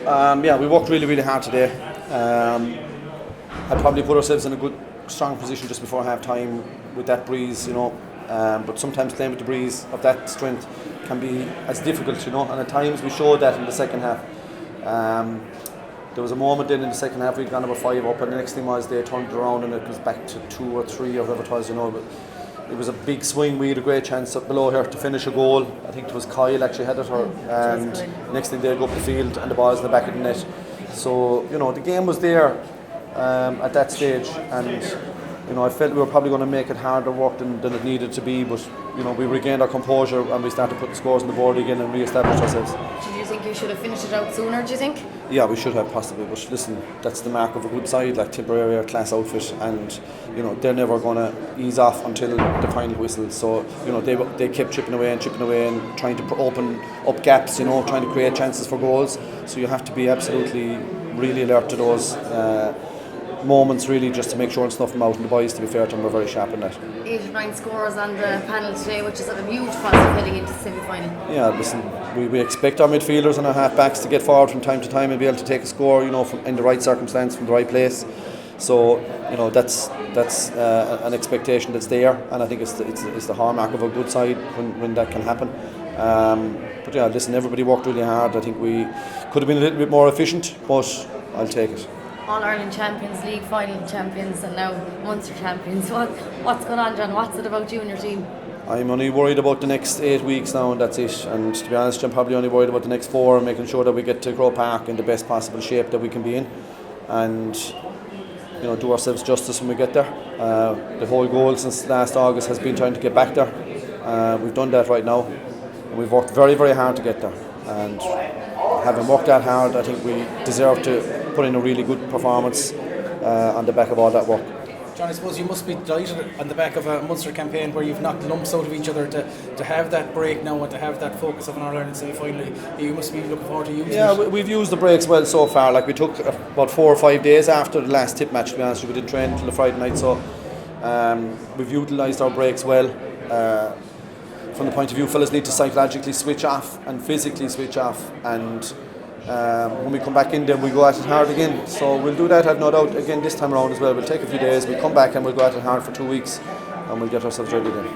Yeah, we worked really, really hard today. Had probably put ourselves in a good, strong position just before half time with that breeze, but sometimes playing with the breeze of that strength can be as difficult, and at times we showed that in the second half. There was a moment then in the second half we'd gone about 5 up, and the next thing was they turned it around and it was back to 2 or 3 or whatever it was, but it was a big swing. We had a great chance up below here to finish a goal. I think it was Kiely actually had it, and next thing they go up the field and the ball's in the back of the net. So the game was there at that stage, and I felt we were probably going to make it harder work than it needed to be, but we regained our composure and we started putting scores on the board again and re-established ourselves. Did you think you should have finished it out sooner, do you think? Yeah, we should have possibly, but listen, that's the mark of a good side like Tipperary, a class outfit, and they're never going to ease off until the final whistle. So they kept chipping away and trying to open up gaps, trying to create chances for goals. So you have to be absolutely really alert to those moments, really, just to make sure and snuff them out. And the boys, to be fair to them, were very sharp in that. 89 scores on the panel today, which is a huge positive heading into the semi-final. Yeah, listen, we expect our midfielders and our half-backs to get forward from time to time and be able to take a score, in the right circumstance, from the right place. So, that's an expectation that's there, and I think it's the hallmark of a good side when that can happen. But yeah, listen, everybody worked really hard. I think we could have been a little bit more efficient, but I'll take it. All-Ireland champions, league final champions, and now Munster champions. What's going on, John? What's it about you and your team? I'm only worried about the next 8 weeks now, and that's it. And to be honest, I'm probably only worried about the next 4, making sure that we get to Croke Park in the best possible shape that we can be in, and do ourselves justice when we get there. The whole goal since last August has been trying to get back there. We've done that right now, and we've worked very, very hard to get there. And having worked that hard, I think we deserve to put in a really good performance on the back of all that work. John, I suppose you must be delighted on the back of a Munster campaign where you've knocked lumps out of each other to have that break now and to have that focus of an All-Ireland semi-final. You must be looking forward to using it. Yeah, we've used the breaks well so far. Like, we took about 4 or 5 days after the last tip match, to be honest. We didn't train until the Friday night, so we've utilised our breaks well. From the point of view, fellas need to psychologically switch off and physically switch off, and when we come back in, then we go at it hard again. So we'll do that, I've no doubt, again this time around as well. We'll take a few days, we'll come back and we'll go at it hard for 2 weeks, and we'll get ourselves ready then.